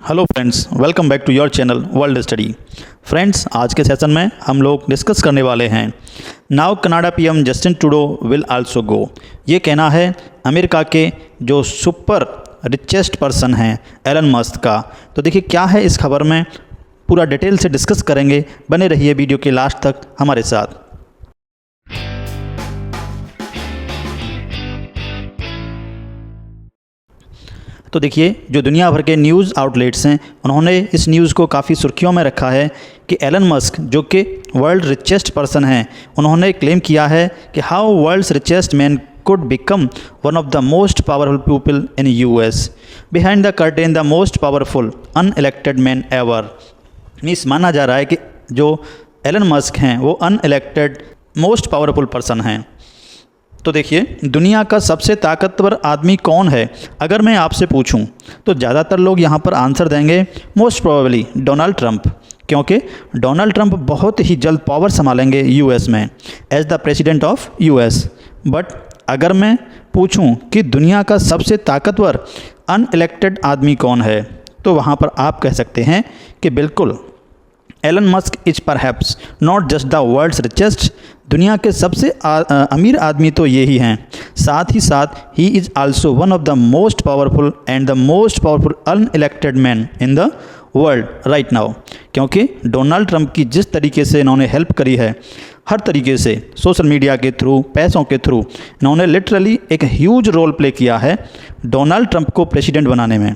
Hello friends, welcome back to your channel world study. Friends, आज के session में हम लोग डिस्कस करने वाले हैं now Canada PM Justin Trudeau will also go. ये कहना है अमेरिका के जो सुपर रिचेस्ट पर्सन हैं एलन मस्क का। तो देखिए क्या है इस खबर में, पूरा डिटेल से डिस्कस करेंगे। बने रहिए वीडियो के लास्ट तक हमारे साथ। तो देखिए जो दुनिया भर के न्यूज़ आउटलेट्स हैं उन्होंने इस न्यूज़ को काफ़ी सुर्खियों में रखा है कि एलन मस्क जो कि वर्ल्ड रिचेस्ट पर्सन हैं, उन्होंने क्लेम किया है कि how world's richest man could become one of the most powerful people in US. Behind the curtain, the most powerful unelected man ever. Means माना जा रहा है कि जो एलन मस्क हैं वो अनइलेक्टेड मोस्ट पावरफुल पर्सन हैं। तो देखिए दुनिया का सबसे ताकतवर आदमी कौन है, अगर मैं आपसे पूछूं तो ज़्यादातर लोग यहाँ पर आंसर देंगे मोस्ट प्रोबेबली डोनाल्ड ट्रंप, क्योंकि डोनाल्ड ट्रंप बहुत ही जल्द पावर संभालेंगे यूएस में as the president of US. But अगर मैं पूछूं कि दुनिया का सबसे ताकतवर अनइलेक्टेड आदमी कौन है, तो वहाँ पर आप कह सकते हैं कि बिल्कुल Elon Musk is perhaps not just the world's richest. दुनिया के सबसे अमीर आदमी तो ये ही हैं, साथ ही साथ he is also one of the most powerful and the most powerful unelected man in the world right now. क्योंकि डोनाल्ड ट्रंप की जिस तरीके से इन्होंने हेल्प करी है, हर तरीके से सोशल मीडिया के थ्रू, पैसों के थ्रू, इन्होंने लिटरली एक ह्यूज रोल प्ले किया है डोनाल्ड ट्रंप को प्रेसिडेंट बनाने में।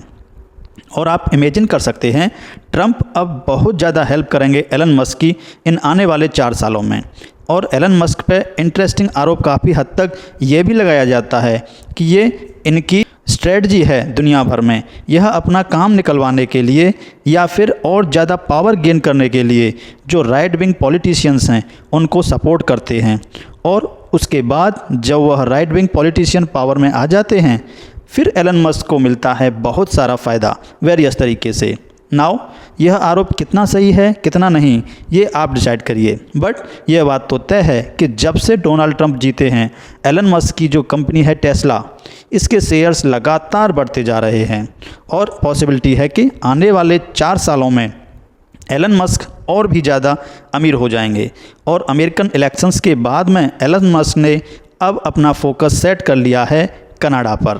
और आप इमेजिन कर सकते हैं ट्रंप अब बहुत ज़्यादा हेल्प करेंगे एलन मस्क की इन आने वाले 4 सालों में। और एलन मस्क पे इंटरेस्टिंग आरोप काफ़ी हद तक ये भी लगाया जाता है कि ये इनकी स्ट्रेटजी है दुनिया भर में, यह अपना काम निकलवाने के लिए या फिर और ज़्यादा पावर गेन करने के लिए जो राइट विंग पॉलिटिशियंस हैं उनको सपोर्ट करते हैं। और उसके बाद जब वह राइट विंग पॉलिटिशियन पावर में आ जाते हैं फिर एलन मस्क को मिलता है बहुत सारा फ़ायदा वेरियस तरीके से। नाउ यह आरोप कितना सही है कितना नहीं ये आप डिसाइड करिए, बट यह बात तो तय है कि जब से डोनाल्ड ट्रंप जीते हैं एलन मस्क की जो कंपनी है टेस्ला, इसके शेयर्स लगातार बढ़ते जा रहे हैं। और पॉसिबिलिटी है कि आने वाले 4 सालों में एलन मस्क और भी ज़्यादा अमीर हो जाएंगे। और अमेरिकन इलेक्शंस के बाद में एलन मस्क ने अब अपना फोकस सेट कर लिया है कनाडा पर।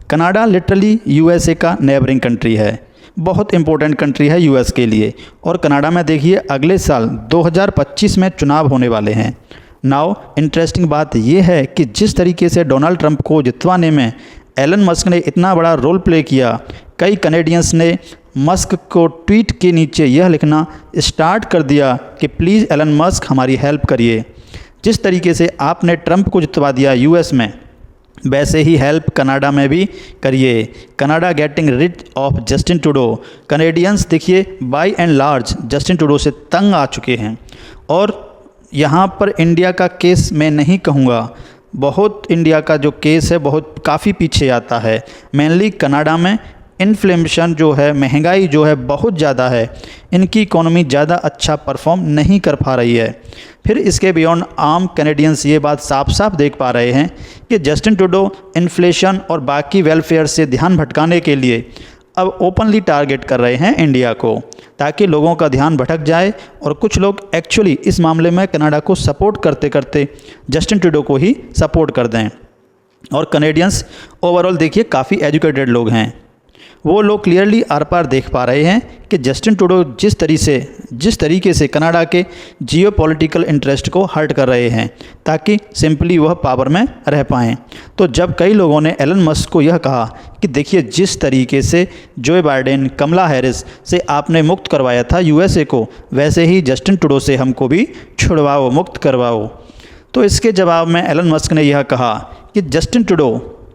कनाडा लिटरली यूएसए का नेबरिंग कंट्री है, बहुत इंपॉर्टेंट कंट्री है यूएस के लिए। और कनाडा में देखिए अगले साल 2025 में चुनाव होने वाले हैं। नाउ इंटरेस्टिंग बात यह है कि जिस तरीके से डोनाल्ड ट्रंप को जितवाने में एलन मस्क ने इतना बड़ा रोल प्ले किया, कई कनेडियंस ने मस्क को ट्वीट के नीचे यह लिखना स्टार्ट कर दिया कि प्लीज़ एलन मस्क हमारी हेल्प करिए। जिस तरीके से आपने ट्रंप को जितवा दिया यूएस में, वैसे ही हेल्प कनाडा में भी करिए। Canada getting rid of Justin Trudeau. Canadians देखिए by and large Justin Trudeau से तंग आ चुके हैं। और यहाँ पर इंडिया का केस मैं नहीं कहूँगा, बहुत इंडिया का जो केस है बहुत काफ़ी पीछे आता है। मेनली कनाडा में इन्फ्लेशन जो है, महंगाई जो है बहुत ज़्यादा है, इनकी इकोनॉमी ज़्यादा अच्छा परफॉर्म नहीं कर पा रही है। फिर इसके बियॉन्ड आम कैनेडियंस ये बात साफ साफ देख पा रहे हैं कि जस्टिन ट्रूडो इन्फ्लेशन और बाकी वेलफेयर से ध्यान भटकाने के लिए अब ओपनली टारगेट कर रहे हैं इंडिया को, ताकि लोगों का ध्यान भटक जाए। और कुछ लोग एक्चुअली इस मामले में कनाडा को सपोर्ट करते करते जस्टिन ट्रूडो को ही सपोर्ट कर दें। और कनेडियंस ओवरऑल देखिए काफ़ी एजुकेटेड लोग हैं, वो लोग क्लियरली आर पार देख पा रहे हैं कि जस्टिन ट्रूडो जिस तरीके से कनाडा के जियोपॉलिटिकल इंटरेस्ट को हर्ट कर रहे हैं ताकि सिंपली वह पावर में रह पाएँ। तो जब कई लोगों ने एलन मस्क को यह कहा कि देखिए जिस तरीके से जो बाइडेन, कमला हैरिस से आपने मुक्त करवाया था यूएसए को, वैसे ही जस्टिन ट्रूडो से हमको भी छुड़वाओ, मुक्त करवाओ। तो इसके जवाब में एलन मस्क ने यह कहा कि जस्टिन ट्रूडो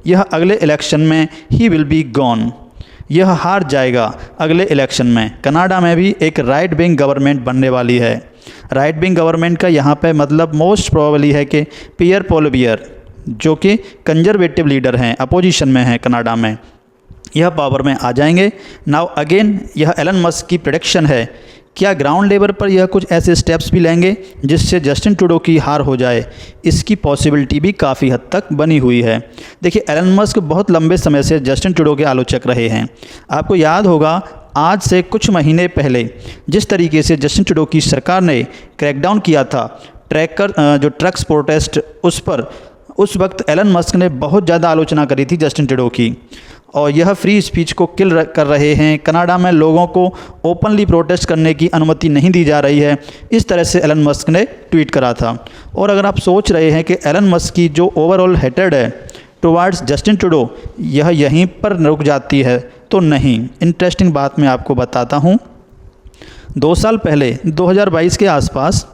यह अगले इलेक्शन में ही विल बी गॉन, यह हार जाएगा अगले इलेक्शन में। कनाडा में भी एक राइट विंग गवर्नमेंट बनने वाली है। राइट विंग गवर्नमेंट का यहाँ पे मतलब मोस्ट प्रोबेबली है कि पियर पोलिबियर जो कि कंजर्वेटिव लीडर हैं, अपोजिशन में हैं कनाडा में, यह पावर में आ जाएंगे। नाउ अगेन यह एलन मस्क की प्रेडिक्शन है क्या ग्राउंड लेवल पर यह कुछ ऐसे स्टेप्स भी लेंगे जिससे जस्टिन ट्रूडो की हार हो जाए? इसकी पॉसिबिलिटी भी काफ़ी हद तक बनी हुई है। देखिए, एलन मस्क बहुत लंबे समय से जस्टिन ट्रूडो के आलोचक रहे हैं। आपको याद होगा, आज से कुछ महीने पहले जिस तरीके से जस्टिन ट्रूडो की सरकार ने क्रैकडाउन किया था जो ट्रक्स प्रोटेस्ट, उस वक्त एलन मस्क ने बहुत ज़्यादा आलोचना करी थी जस्टिन ट्रूडो की, और यह फ्री स्पीच को किल कर रहे हैं। कनाडा में लोगों को ओपनली प्रोटेस्ट करने की अनुमति नहीं दी जा रही है, इस तरह से एलन मस्क ने ट्वीट करा था। और अगर आप सोच रहे हैं कि एलन मस्क की जो ओवरऑल हेटेड है टुवार्ड्स जस्टिन ट्रूडो यह यहीं पर रुक जाती है, तो नहीं। इंटरेस्टिंग बात मैं आपको बताता हूँ। 2 साल पहले 2022 के आसपास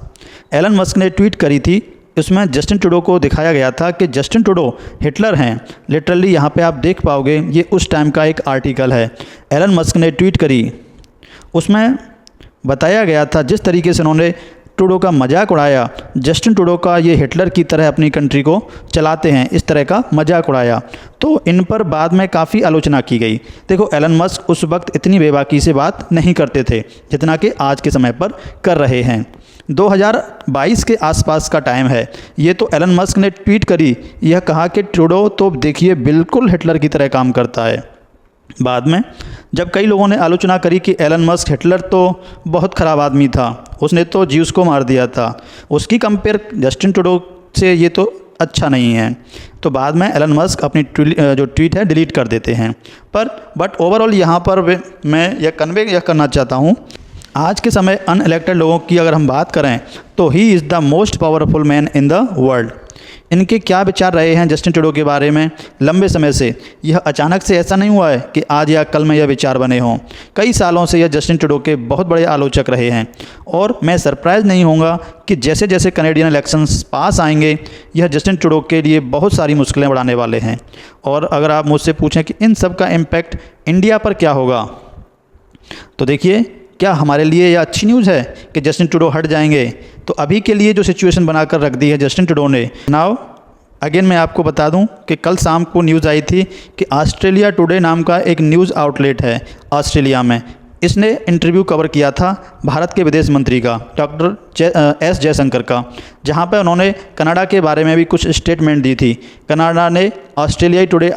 एलन मस्क ने ट्वीट करी थी, इसमें जस्टिन ट्रूडो को दिखाया गया था कि जस्टिन ट्रूडो हिटलर हैं। लिटरली यहाँ पे आप देख पाओगे, ये उस टाइम का एक आर्टिकल है, एलन मस्क ने ट्वीट करी। उसमें बताया गया था जिस तरीके से उन्होंने ट्रूडो का मजाक उड़ाया, जस्टिन ट्रूडो का ये हिटलर की तरह अपनी कंट्री को चलाते हैं, इस तरह का मजाक उड़ाया। तो इन पर बाद में काफ़ी आलोचना की गई। देखो, एलन मस्क उस वक्त इतनी बेबाकी से बात नहीं करते थे जितना कि आज के समय पर कर रहे हैं। 2022 के आसपास का टाइम है, ये तो एलन मस्क ने ट्वीट करी, यह कहा कि ट्रूडो तो देखिए बिल्कुल हिटलर की तरह काम करता है। बाद में जब कई लोगों ने आलोचना करी कि एलन मस्क हिटलर तो बहुत ख़राब आदमी था, उसने तो ज्यूस को मार दिया था, उसकी कंपेयर जस्टिन ट्रूडो से ये तो अच्छा नहीं है, तो बाद में एलन मस्क अपनी जो ट्वीट है डिलीट कर देते हैं। बट ओवरऑल यहाँ पर मैं यह करना चाहता हूँ, आज के समय अनइलेक्टेड लोगों की अगर हम बात करें तो he is the most powerful man in the world. इनके क्या विचार रहे हैं जस्टिन ट्रूडो के बारे में लंबे समय से? यह अचानक से ऐसा नहीं हुआ है कि आज या कल में यह विचार बने हों। कई सालों से यह जस्टिन ट्रूडो के बहुत बड़े आलोचक रहे हैं, और मैं सरप्राइज़ नहीं होऊंगा कि जैसे जैसे कनेडियन इलेक्शंस पास आएंगे, यह जस्टिन ट्रूडो के लिए बहुत सारी मुश्किलें बढ़ाने वाले हैं। और अगर आप मुझसे पूछें कि इन सब का इम्पैक्ट इंडिया पर क्या होगा, तो देखिए, क्या हमारे लिए यह अच्छी न्यूज़ है कि जस्टिन ट्रूडो हट जाएंगे? तो अभी के लिए जो सिचुएशन बनाकर रख दी है जस्टिन ट्रूडो ने, नाउ अगेन मैं आपको बता दूं कि कल शाम को न्यूज़ आई थी कि ऑस्ट्रेलिया टुडे नाम का एक न्यूज़ आउटलेट है ऑस्ट्रेलिया में, इसने इंटरव्यू कवर किया था भारत के विदेश मंत्री का, डॉक्टर एस जयशंकर का, जहां पर उन्होंने कनाडा के बारे में भी कुछ स्टेटमेंट दी थी। कनाडा ने ऑस्ट्रेलिया टुडे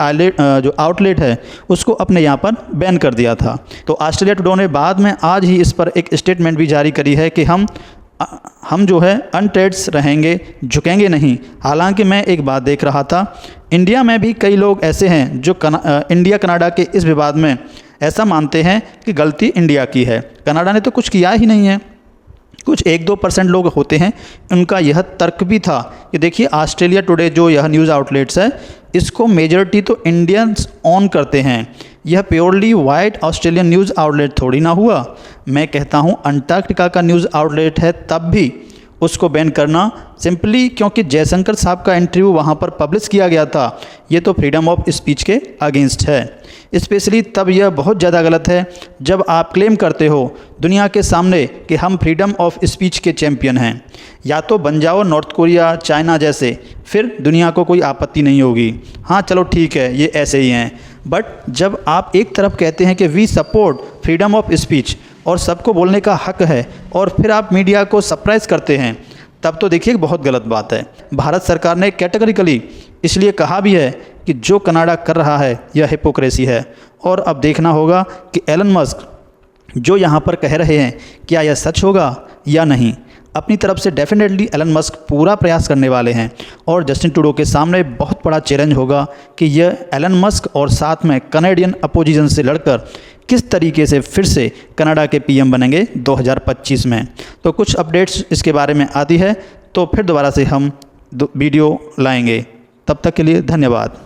जो आउटलेट है उसको अपने यहाँ पर बैन कर दिया था। तो ऑस्ट्रेलिया टुडे ने बाद में आज ही इस पर एक स्टेटमेंट भी जारी करी है कि हम जो है अनट्रेड्स रहेंगे, झुकेंगे नहीं। हालांकि मैं एक बात देख रहा था, इंडिया में भी कई लोग ऐसे हैं जो इंडिया कनाडा के इस विवाद में ऐसा मानते हैं कि गलती इंडिया की है, कनाडा ने तो कुछ किया ही नहीं है। कुछ 1-2% लोग होते हैं, उनका यह तर्क भी था कि देखिए, ऑस्ट्रेलिया टुडे जो यह न्यूज़ आउटलेट्स है, इसको मेजॉरिटी तो इंडियंस ऑन करते हैं, यह purely white Australian news outlet थोड़ी ना हुआ। मैं कहता हूँ अंटार्कटिका का न्यूज़ आउटलेट है, तब भी उसको बैन करना सिंपली क्योंकि जयशंकर साहब का इंटरव्यू वहाँ पर पब्लिश किया गया था, ये तो फ्रीडम ऑफ स्पीच के अगेंस्ट है। स्पेशली तब यह बहुत ज़्यादा गलत है जब आप क्लेम करते हो दुनिया के सामने कि हम फ्रीडम ऑफ स्पीच के चैम्पियन हैं। या तो बन जाओ नॉर्थ कोरिया, चाइना जैसे, फिर दुनिया को कोई आपत्ति नहीं होगी, हाँ चलो ठीक है ये ऐसे ही हैं। बट जब आप एक तरफ कहते हैं कि we support freedom of speech और सबको बोलने का हक है, और फिर आप मीडिया को सरप्राइज़ करते हैं, तब तो देखिए बहुत गलत बात है। भारत सरकार ने कैटेगरिकली इसलिए कहा भी है कि जो कनाडा कर रहा है यह हिपोक्रेसी है। और अब देखना होगा कि एलन मस्क जो यहाँ पर कह रहे हैं क्या यह सच होगा या नहीं। अपनी तरफ से डेफिनेटली एलन मस्क पूरा प्रयास करने वाले हैं, और जस्टिन ट्रूडो के सामने बहुत बड़ा चैलेंज होगा कि यह एलन मस्क और साथ में कनेडियन अपोजिशन से लड़कर किस तरीके से फिर से कनाडा के पीएम बनेंगे 2025 में। तो कुछ अपडेट्स इसके बारे में आती है तो फिर दोबारा से हम वीडियो लाएंगे। तब तक के लिए धन्यवाद।